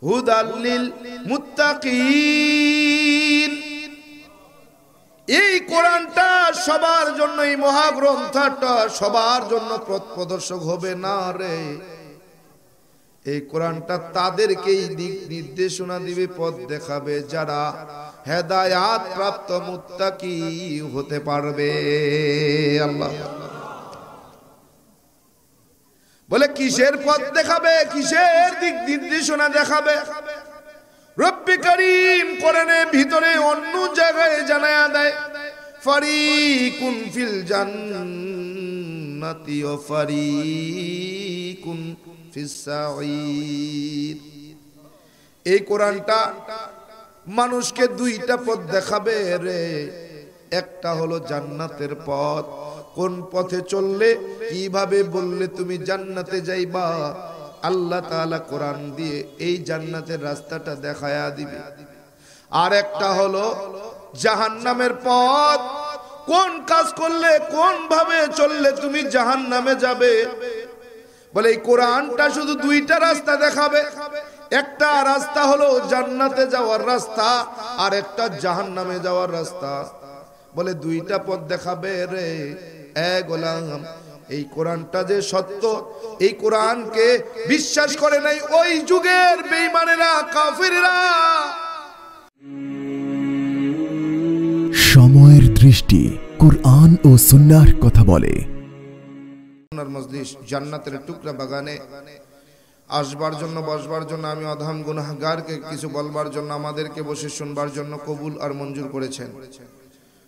হুদাল্লিল মুত্তাকিন। এই কোরআনটা সবার জন্য, এই মহাগ্রন্থটা সবার জন্য পথ প্রদর্শক হবে না রে। এই কোরআনটা তাদেরকেই দিক নির্দেশনা দিবে, পথ দেখাবে যারা হেদায়াত প্রাপ্ত মুত্তাকি হতে পারবে। আল্লাহ বলে কিসের পথ দেখাবে, কিসের দিক নির্দেশনা দেখাবে? রব্বি করিম কোরআনের ভিতরে অন্য জায়গায় জানায়া দেয়, ফারিকুন ফিল জান্নাতি ওয়া ফারিকুন ফিস সাঈর। এই কোরআনটা মানুষকে দুইটা পথ দেখাবে রে। একটা হলো জান্নাতের পথ, কোন পথে চললে কিভাবে বললে তুমি জান্নাতে যাইবা, আল্লাহ তাআলা কোরআন দিয়ে এই জান্নাতের রাস্তাটা দেখায়া দিবে। আর একটা হলো জাহান্নামের পথ, কোন কাজ করলে কোন ভাবে চললে তুমি জাহান্নামে যাবে। বলে এই কোরআনটা শুধু দুইটা রাস্তা দেখাবে, একটা রাস্তা হলো জান্নাতে যাওয়ার রাস্তা, আর একটা জাহান্নামে যাওয়ার রাস্তা। বলে দুইটা পথ দেখাবে রে। এ গোলাম, এই কোরআনটা যে সত্য, এই কোরআনকে বিশ্বাস করে নাই ওই যুগের বেঈমানেরা, কাফিররা। সময়ের দৃষ্টি কুরআন ও সুন্নাহর কথা বলে। মজলিস জান্নাতের টুকরা বাগানে আসবার জন্য, বসবার জন্য আমি অধম গুনাহগারকে কিছু বলবার জন্য, আমাদেরকে বসে শুনবার জন্য কবুল আর মঞ্জুর করেছেন।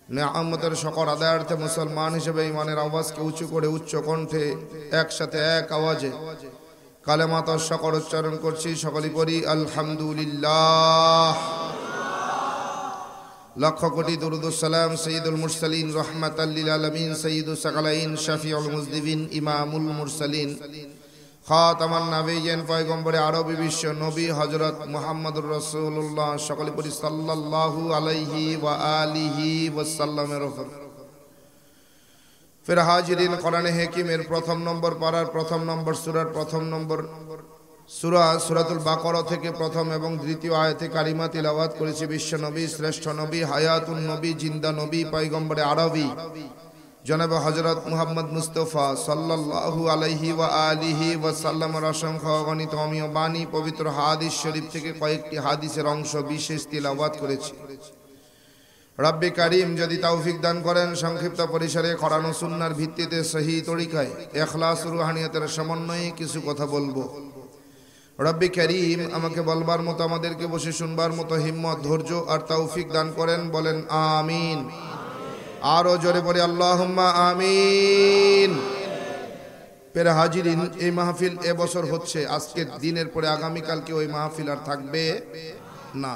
নিয়ামতের শকর আদায়ার্থে মুসলমান হিসেবে ইমানের আওয়াজকে উঁচু করে উচ্চ কণ্ঠে একসাথে এক আওয়াজে কালেমাতার শকর উচ্চারণ করছি। সকলে পড়ি আলহামদুলিল্লাহ। লক্ষ কোটি দরুদ ও সালাম সাইয়্যিদুল মুরসালিন রাহমাতাল লিল আলামিন সাইয়্যিদুস সাকালাইন শাফিউল মুজনিবিন ইমামুল মুরসালিন খাতামান নবিয়্যিন পয়গম্বরে আরবী বিশ্ব নবী হযরত মুহাম্মদুর রাসূলুল্লাহ। সকলে পড়ি সাল্লাল্লাহু আলাইহি ওয়া আলিহি ওয়াসাল্লামের উপর। ফির হাজিরিন, কোরআনে হাকিমের প্রথম নম্বর পারার প্রথম নম্বর সূরার প্রথম নম্বর সূরা সূরাতুল বাকারা থেকে প্রথম এবং দ্বিতীয় আয়াতে কারিমা তিলাওয়াত করেছি। বিশ্ব নবী, শ্রেষ্ঠ নবী, হায়াতুন নবী, জিন্দা নবী, পয়গম্বরে আরবী জনাবে হযরত মুহাম্মদ মুস্তাফা সাল্লাল্লাহু আলাইহি ওয়া আলিহি ওয়াসাল্লামের অসংখ্য অগণিত অমীয় বাণী পবিত্র হাদিস শরীফ থেকে কয়েকটি হাদিসের অংশ বিশেষ তিলাওয়াত করেছি। রব্বে কারীম যদি তৌফিক দান করেন, সংক্ষিপ্ত পরিসরে কোরআন ও সুন্নাহর ভিত্তিতে সহিহ তরিকায় ইখলাস ও রুহানিয়তের সমন্বয়ে কিছু কথা বলবো। রব্বে কারীম আমাকে বলবার মতো, আমাদেরকে বসে শুনবার মতো হিম্মত, ধৈর্য আর তৌফিক দান করেন। বলেন আমিন। আরো জোরে পড়ে আল্লাহুম্মা আমিন। পেরে হাজিরিন, এই মাহফিল এবছর হচ্ছে, আজকের দিনের পরে আগামীকালকে ওই মাহফিল আর থাকবে না।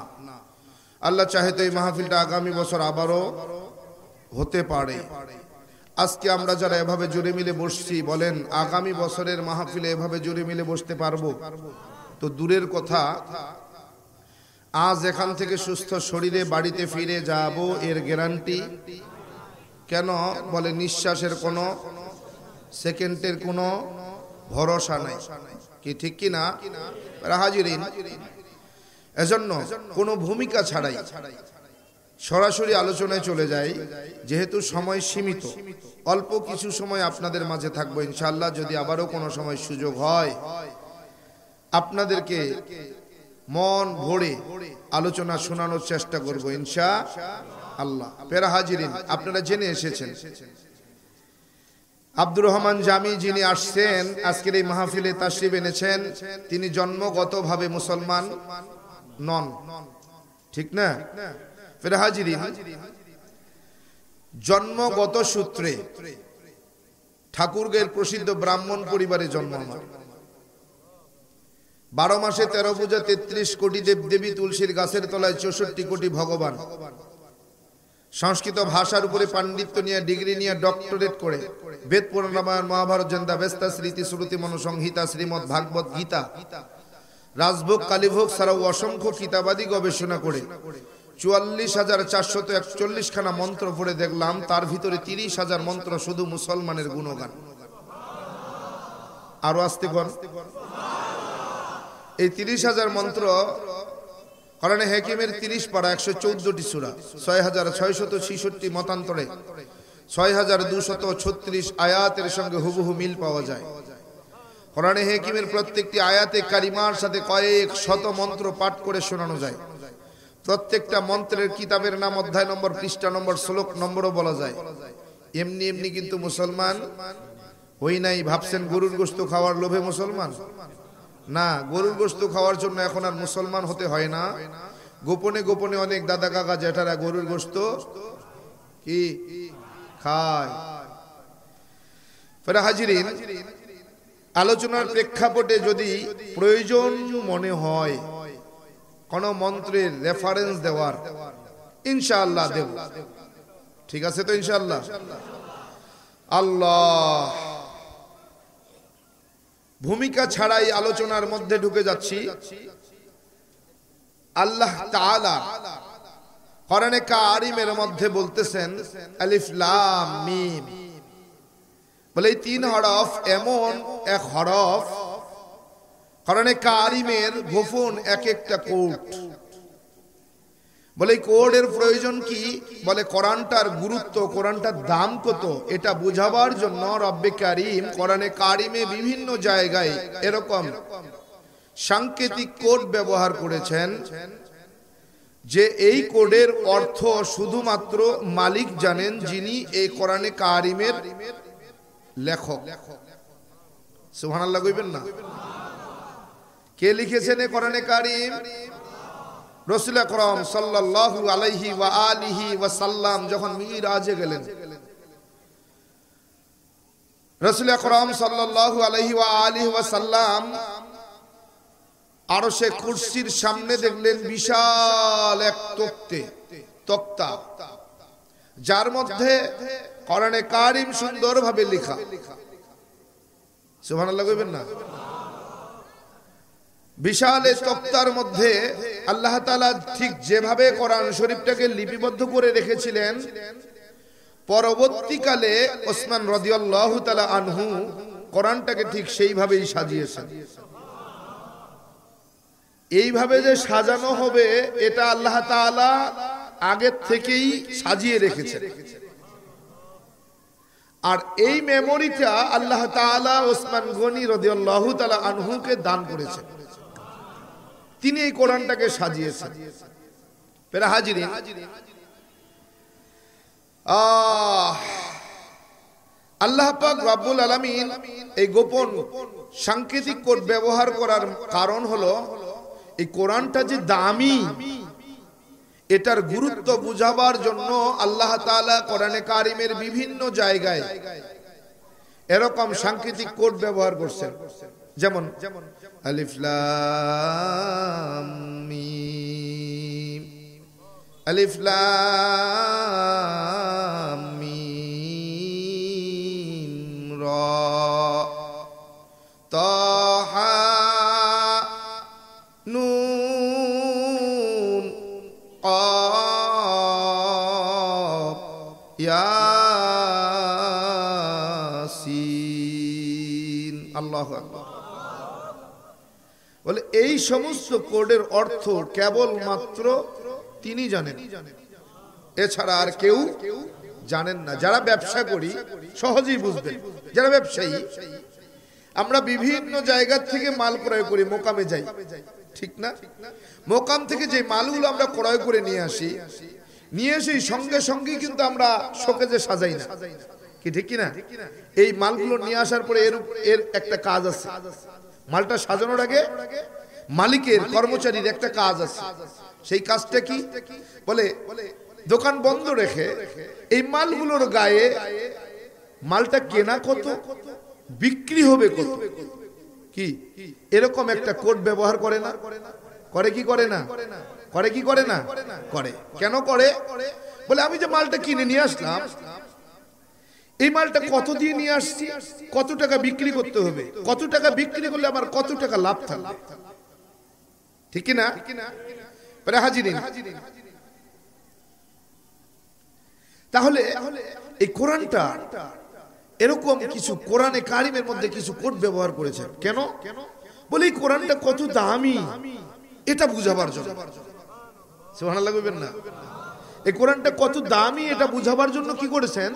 আল্লাহ চাহে তো এই মাহফিলটা আগামী বছর আবারও হতে পারে। আজকে আমরা যারা এভাবে জুড়ে মিলে বসছি, বলেন আগামী বছরের মাহফিলে এভাবে জুড়ে মিলে বসতে পারবো? তো দূরের কথা, আজ এখান থেকে সুস্থ শরীরে বাড়িতে ফিরে যাব এর গ্যারান্টি কেন? বলে নিঃশ্বাসের কোনো সেকেন্ডের কোনো ভরসা নাই, কি ঠিক কি না? হাজিরিন, এজন্য কোনো ভূমিকা ছাড়াই সরাসরি আলোচনায় চলে যাই। যেহেতু সময় সীমিত, অল্প কিছু সময় আপনাদের মাঝে থাকবো ইনশাআল্লাহ। যদি আবারও কোনো সময় সুযোগ হয়, আপনাদেরকে মন ভরে আলোচনা শোনানোর চেষ্টা করব ইনশাআল্লাহ। পেরা হাজিরিন, আপনারা জেনে এসেছেন আব্দুর রহমান জামি যিনি আসছেন আজকের এই মাহফিলে তাশরিফ এনেছেন, তিনি জন্মগতভাবে মুসলমান নন, ঠিক না? পেরা হাজিরিন, জন্মগত সূত্রে ঠাকুরগাঁয়ের প্রসিদ্ধ ব্রাহ্মণ পরিবারে জন্ম। 12 মাসে 13 পূজা, 33 কোটি দেবদেবী, তুলসীর গাছের তলায় 64 কোটি ভগবান। সংস্কৃত ভাষার উপরে পাণ্ডিত্য নিয়ে, ডিগ্রি নিয়ে, ডক্টরেট করে বেদ, পুরাণ, রামায়ণ, মহাভারত, জন্দা, বেস্তা, স্মৃতি, শ্রুতি, মনুসংহিতা, শ্রীমদ ভাগবত গীতা, রাজভোগ, কালীভোগ ছাড়াও অসংখ্য কিতাবাদি গবেষণা করে 44,441 খানা মন্ত্র পড়ে দেখলাম তার ভিতরে 30,000 মন্ত্র শুধু মুসলমানের গুণগান। আরো আসতে কোন এই 30,000 মন্ত্র কোরআনে হাকিমের 30 পারা 114টি সূরা 6666 মতান্তরে 6236 আয়াতের সঙ্গে হুবহু মিল পাওয়া যায়। কোরআনে হাকিমের প্রত্যেকটি আয়াতে কারিমার সাথে কয়েক শত মন্ত্র পাঠ করে শোনানো যায়। প্রত্যেকটা মন্ত্রের কিতাবের নাম, অধ্যায় নম্বর, পৃষ্ঠা নম্বর, শ্লোক নম্বরও বলা যায়। এমনি এমনি কিন্তু মুসলমান হই নাই। ভাবছেন গরুর গোশত খাওয়ার লোভে মুসলমান? না, গরুর গোশত খাওয়ার জন্য এখন আর মুসলমান হতে হয় না। গোপনে গোপনে অনেক দাদা কাকা জেঠারা গরুর গোশত কি খায়। ফেরা হাজিরিন, আলোচনার প্রেক্ষাপটে যদি প্রয়োজন মনে হয় কোন মন্ত্রের রেফারেন্স দেওয়ার, ইনশাআল্লাহ দেব। ঠিক আছে তো ইনশাআল্লাহ? আল্লাহ, ভূমিকা ছাড়াই আলোচনার মধ্যে ঢুকে যাচ্ছি। আল্লাহ তাআলা কোরআনে কারিমের মধ্যে বলতেছেন আলিফ লাম মিম, বলে এই 3 হরফ এমন এক হরফ, কোরআনে কারিমের গোপন এক একটা কোড। বলে এই কোডের প্রয়োজন কি? বলে কোরআনটার গুরুত্ব, কোরআনটার দাম কত, এটা বোঝাবার জন্য রব্বে কারিম কোরআনে কারিমে বিভিন্ন জায়গায় এরকম সাংকেতিক কোড ব্যবহার করেছেন যে এই কোডের অর্থ শুধুমাত্র মালিক জানেন, যিনি এই কোরআনে কারিমের লেখক। সুবহানাল্লাহ কইবেন না? কে লিখেছেন এই কোরআনে কারিম? রাসূল আকরাম সাল্লাল্লাহু আলাইহি ওয়া আলিহি ওয়া সাল্লাম যখন মিরাজে গেলেন, রাসূল আকরাম সাল্লাল্লাহু আলাইহি ওয়া আলিহি ওয়া সাল্লাম আরশে কুরসির সামনে দেখলেন বিশাল এক তক্তা, যার মধ্যে কোরআনে কারিম সুন্দরভাবে লেখা। সুবহানাল্লাহ কইবেন না? বিশাল এই তক্তার মধ্যে আল্লাহ তাআলা ঠিক যেভাবে কোরআন শরীফটাকে লিপিবদ্ধ করে রেখেছিলেন, পরবর্তীকালে ওসমান রাদিয়াল্লাহু তাআলা আনহু কোরআনটাকে ঠিক সেইভাবেই সাজিয়েছেন। এইভাবে যে সাজানো হবে এটা আল্লাহ তাআলা আগের থেকেই সাজিয়ে রেখেছেন। আর এই মেমোরিটা আল্লাহ তাআলা ওসমান গনি রাদিয়াল্লাহু তাআলা আনহুকে দান করেছেন। তিনি এই কোরআনটাকে সাজিয়েছেন। প্রিয় হাজিরিন, আল্লাহ পাক রব্বুল আলামিন এই গোপন সাংকেতিক কোড ব্যবহার করার কারণ হলো এই কোরআনটা যে দামি, এটার গুরুত্ব বুঝাবার জন্য আল্লাহ তাআলা কোরআনে কারিমের বিভিন্ন জায়গায় এরকম সাংকেতিক কোড ব্যবহার করছেন। যেমন আলিফ লাম মিম, আলিফ লাম মিম রা তাহা নুন কাফ ইয়াসিন। আল্লাহু আকবার। বলে এই সমস্ত কোডের অর্থ কেবলমাত্র তিনি জানেন, এছাড়া আর কেউ জানেন না। যারা ব্যবসা করি সহজেই বুঝবেন, যারা ব্যবসায়ী, আমরা বিভিন্ন জায়গা থেকে মাল ক্রয় করি, মোকামে যাই, ঠিক না? মোকাম থেকে যে মালগুলো আমরা ক্রয় করে নিয়ে আসি, নিয়ে এসে সঙ্গে সঙ্গে কিন্তু আমরা শোকেজে সাজাই না, কি ঠিক কিনা? এই মালগুলো নিয়ে আসার পরে এর একটা কাজ আছে। মালটা সাজানোর আগে মালিকের, কর্মচারীর একটা কাজ আছে। সেই কাজটা কি? বলে দোকান বন্ধ রেখে এই মালগুলোর গায়ে মালটা কেনা কত, বিক্রি হবে কত, কি এরকম একটা কোড ব্যবহার করে না? করে কি করে না? করে কি করে না? করে। কেন করে? বলে আমি যে মালটা কিনে নিয়ে আসলাম, এই মালটা কত দিয়ে নিয়ে আসছি, কত টাকা বিক্রি করতে হবে, কত টাকা বিক্রি করলে আমার কত টাকা লাভ থাকবে, ঠিক কি না? প্রিয় হাজিরিন, তাহলে এই কোরআনটা এরকম কিছু কোরআনে কারিমের মধ্যে কিছু কোড ব্যবহার করেছেন। কেন? বলে এই কোরআনটা কত দামি এটা বুঝাবার জন্য। সুবহানাল্লাহ কইবেন না? এই কোরআনটা কত দামি এটা বুঝাবার জন্য কি করেছেন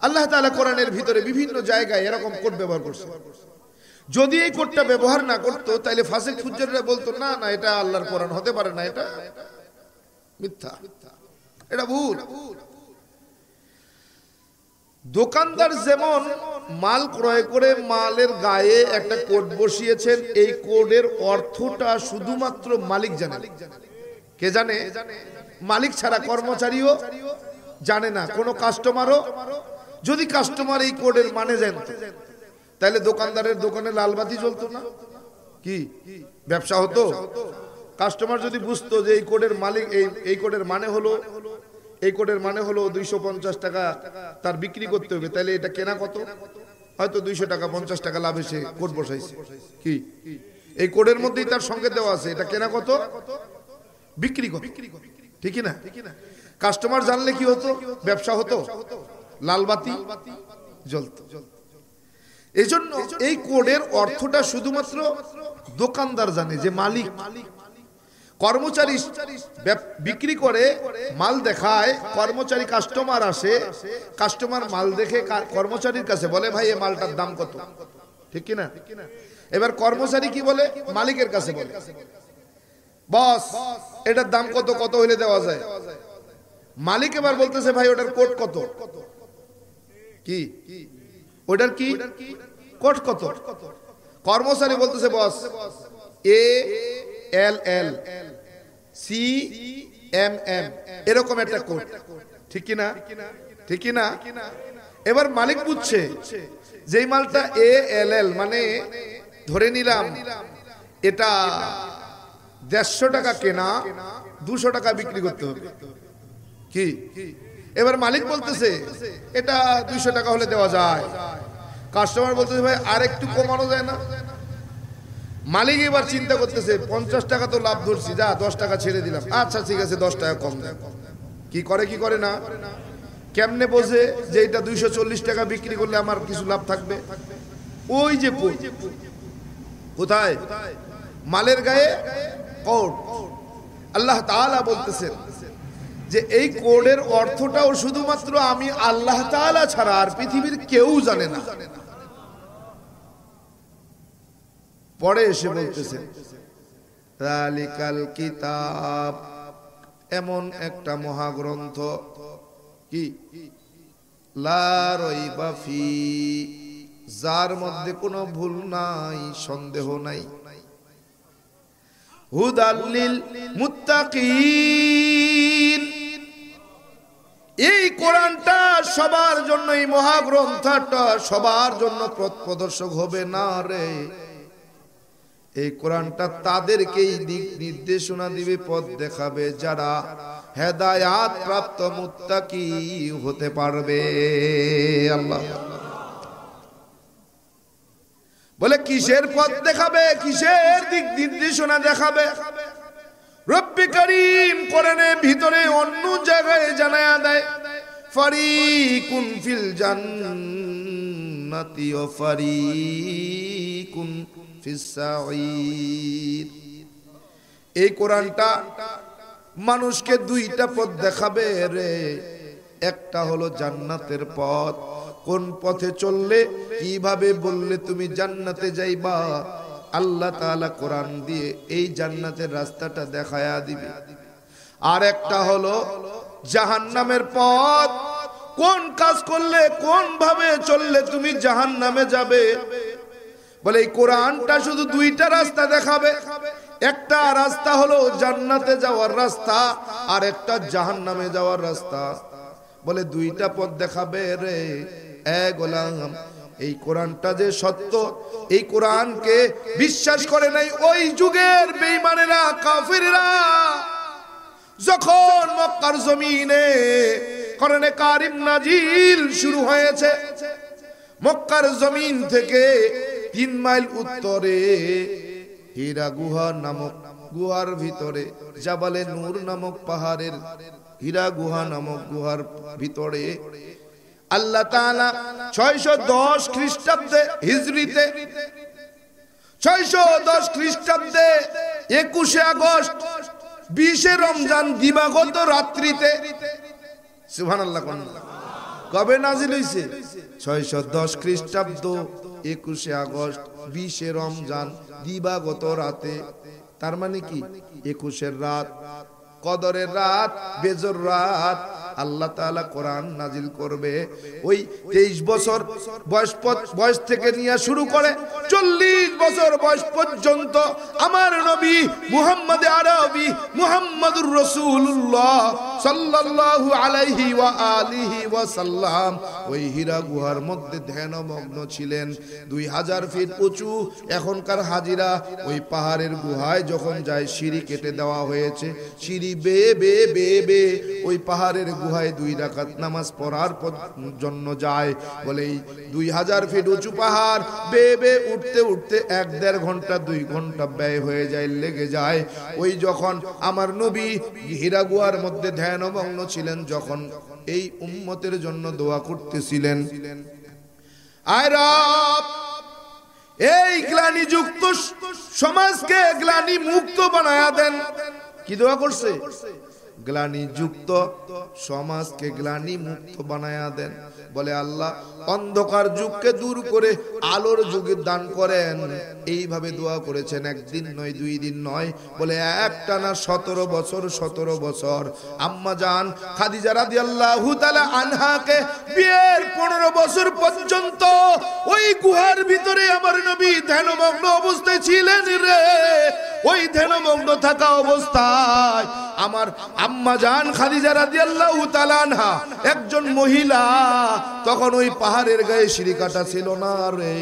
আল্লাহ তাআলা কোরআনের ভিতরে বিভিন্ন জায়গায় এরকম কোড ব্যবহার করছেন। যদি এই কোডটা ব্যবহার না করতো তাহলে ফাসিক ফুজ্জাররা বলতো না না এটা আল্লাহর কোরআন হতে পারে না, এটা মিথ্যা, এটা ভুল। দোকানদার যেমন মাল ক্রয় করে মালের গায়ে একটা কোড বসিয়েছেন, এই কোডের অর্থটা শুধুমাত্র মালিক জানে। কে জানে? মালিক ছাড়া কর্মচারীও জানে না, কোনো কাস্টমারও। যদি কাস্টমার এই কোডের মানে জানতো তাহলে দোকানদারের দোকানে লালবাতি জ্বলতো না, কি ব্যবসা হতো? কাস্টমার যদি বুঝতো যে এই কোডের মালিক এই কোডের মানে হলো, এই কোডের মানে হলো 250 টাকা তার বিক্রি করতে হবে, তাহলে এটা কেনা কত? হয়তো 200 টাকা 50 টাকা লাভ এসে কোড বসাইছে। কি এই কোডের মধ্যেই তার সঙ্গে দেওয়া আছে এটা কেনা কত, বিক্রি কত, ঠিক না? কাস্টমার জানলে কি হতো? ব্যবসা হতো, লালবাতি জ্বলতো। এজন্য এই কোডের অর্থটা শুধুমাত্র দোকানদার জানে, যে মালিক। কর্মচারী বিক্রি করে মাল দেখায়, কর্মচারী কাস্টমার আসে, কাস্টমার মাল দেখে কর্মচারীর কাছে বলে ভাই এই মালটার দাম কত, ঠিক কি না? এবার কর্মচারী কি বলে? মালিকের কাছে বলে বস এটার দাম কত, কত হইলে দেওয়া যায়? মালিক এবার বলতেছে ভাই ওটার কোড কত, কি ওটার কি কোড কত? কর্মচারী বলতেছে বস ALL CMM এরকম একটা কোড, ঠিক কি না? ঠিক কি না? এবার মালিক বুঝছে যে এই মালটা ALL মানে ধরে নিলাম এটা 150 টাকা কেনা, 200 টাকা বিক্রি করতে হবে, কি? এবার মালিক বলতেছে এটা 200 টাকা হলে দেওয়া যায়। কাস্টমার বলতেছে ভাই আর একটু কমানো যায় না? মালিক এবার চিন্তা করতেছে 50 টাকা তো লাভ ধরছি, যা 10 টাকা ছেড়ে দিলাম, আচ্ছা ঠিক আছে 10 টাকা কম দেন। কি করে? কি করে না? কেমনে বোঝে যে এটা 240 টাকা বিক্রি করলে আমার কিছু লাভ থাকবে? ওই যে কোড, কোথায়? মালের গায়ে কোড। আল্লাহ তাআলা বলতেছেন যে এই কোডের অর্থটাও শুধুমাত্র আমি আল্লাহ তাআলা ছাড়া আর পৃথিবীর কেউ জানে না। পরে এসে বলতেছেন যালিকাল কিতাব, এমন একটা মহাগ্রন্থ কি লা রাইবা ফি, যার মধ্যে কোনো ভুল নাই, সন্দেহ নাই। হুদাল লিল মুত্তাকিন, এই কোরআনটা সবার জন্য, এই মহাগ্রন্থটা সবার জন্য পথ প্রদর্শক হবে না রে। এই কোরআনটা তাদেরকেই দিক নির্দেশনা দিবে, পথ দেখাবে যারা হেদায়াত প্রাপ্ত মুত্তাকি হতে পারবে। আল্লাহ বলে কিসের পথ দেখাবে, কিসের দিক নির্দেশনা দেখাবে? রব্বি করিম কোরআনের ভিতরে অন্য জায়গায় জানায়া দেয় ফারিকুন ফিল জান্নাতি ওয়া ফারিকুন ফিস সাঈর। এই কোরআনটা মানুষকে দুইটা পথ দেখাবে রে। একটা হলো জান্নাতের পথ, কোন পথে চললে কিভাবে বললে তুমি জান্নাতে যাইবা, আল্লাহ তাআলা কোরআন দিয়ে এই জান্নাতের রাস্তাটা দেখায়া দিবে। আর একটা হলো জাহান্নামের পথ, কোন কাজ করলে কোন ভাবে চললে তুমি জাহান্নামে যাবে। বলে এই কোরআনটা শুধু দুইটা রাস্তা দেখাবে, একটা রাস্তা হলো জান্নাতে যাওয়ার রাস্তা, আর একটা জাহান্নামে যাওয়ার রাস্তা। বলে দুইটা পথ দেখাবে রে। এ গোলাম, এই কোরআনটা যে সত্য, এই কোরআনকে বিশ্বাস করে নাই ওই যুগের বেঈমানেরা, কাফিররা। যখন মক্কার জমিনে কোরআনে কারীম নাজিল শুরু হয়েছে, মক্কার জমিন থেকে 3 মাইল উত্তরে হীরা গুহা নামক গুহার ভিতরে, জাবালে নূর নামক পাহাড়ের হীরা গুহা নামক গুহার ভিতরে আল্লাহ তাআলা 610 খ্রিস্টাব্দে হিজরিতে 610 খ্রিস্টাব্দে 21 আগস্ট 20 রমজান দিবাগত রাত্রিতে, সুবহানাল্লাহ, কবে নাজিল হইছে? 610 খ্রিস্টাব্দ 21 আগস্ট 20 রমজান দিবাগত রাতে। তার মানে কি 21 রাত, কদরের রাত, বেজর রাত আল্লাহ তাআলা কোরআন নাজিল করবে। ওই 23 বছর বয়স থেকে নিয়ে শুরু করে 40 বছর বয়স পর্যন্ত আমার নবী মুহাম্মদ আরবি মুহাম্মদুর রাসূলুল্লাহ সাল্লাল্লাহু আলাইহি ওয়া আলিহি ওয়া সাল্লাম ওই হীরা গুহার মধ্যে ধ্যানমগ্ন ছিলেন। 2000 ফিট উঁচু এখনকার হাজিরা ওই পাহাড়ের গুহায় যখন যায়, সিঁড়ি কেটে দেওয়া হয়েছে, সিঁড়ি বেয়ে বেয়ে বেয়ে বেয়ে ওই পাহাড়ের গুহায় 2 রাকাত নামাজ পড়ার জন্য যায়। বলে এই 2000 ফিট উঁচু পাহাড় বেয়ে বেয়ে উঠতে উঠতে 1-1.5 ঘন্টা 2 ঘন্টা ব্যয় হয়ে যায়, লেগে যায়। ওই যখন আমার নবী হীরা গুহার মধ্যে ধ্যানমগ্ন ছিলেন, যখন এই উম্মতের জন্য দোয়া করতেছিলেন, আয় রব এই গ্লানিযুক্ত সমাজকে গ্লানি মুক্ত বানায়া দেন। কি দোয়া করছে? গ্লানি যুক্ত সমাজকে গ্লানি মুক্ত বানায়া দেন। বলে আল্লাহ অন্ধকার যুগকে দূর করে আলোর যুগে দান করেন। এইভাবে দোয়া করেছেন, একদিন নয়, 2 দিন নয়, বলে একটানা 17 বছর। আম্মা জান খাদিজা রাদিয়াল্লাহু তাআলা আনহাকে বিয়ের 15 বছর পর্যন্ত ওই গুহার ভিতরে আমার নবী ধ্যানমগ্ন অবস্থায় ছিলেন রে। ওই ধ্যানমগ্ন থাকা অবস্থায় আমার আম্মা জান খাদিজা রাদিয়াল্লাহু তাআলা আনহা একজন মহিলা, তখন ওই পাহাড়ের গায়ে সিঁড়ি কাটা ছিল না রে,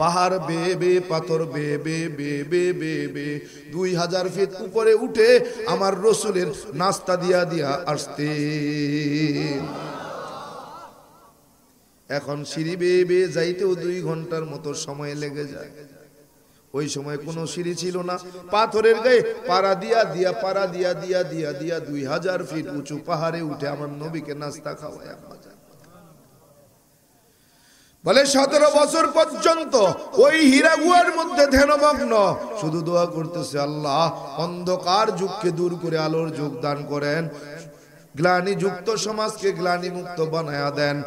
পাহাড় বেয়ে বেয়ে পাথর বেয়ে বেয়ে বেয়ে বেয়ে বেয়ে বেয়ে 2000 ফিট উপরে উঠে আমার রসুলের নাস্তা দিয়া দিয়া আসতে। এখন সিঁড়ি বেয়ে বেয়ে যাইতেও 2 ঘন্টার মতো সময় লেগে যায়। ওই সময় কোনো সিঁড়ি ছিল না, পাথরের গায়ে পাড়া দিয়া দিয়া পাড়া দিয়া দিয়া দিয়া দিয়া 2000 ফিট উঁচু পাহাড়ে উঠে আমার নবীকে নাস্তা খাওয়ায়। বলে 17 বছর পর্যন্ত ওই হীরা গুহার মধ্যে ধ্যানমগ্ন, শুধু দোয়া করতেছে, আল্লাহ অন্ধকার যুগকে দূর করে আলোর যুগ দান করেন, গ্লানি যুক্ত সমাজকে গ্লানি মুক্ত বানায়া দেন।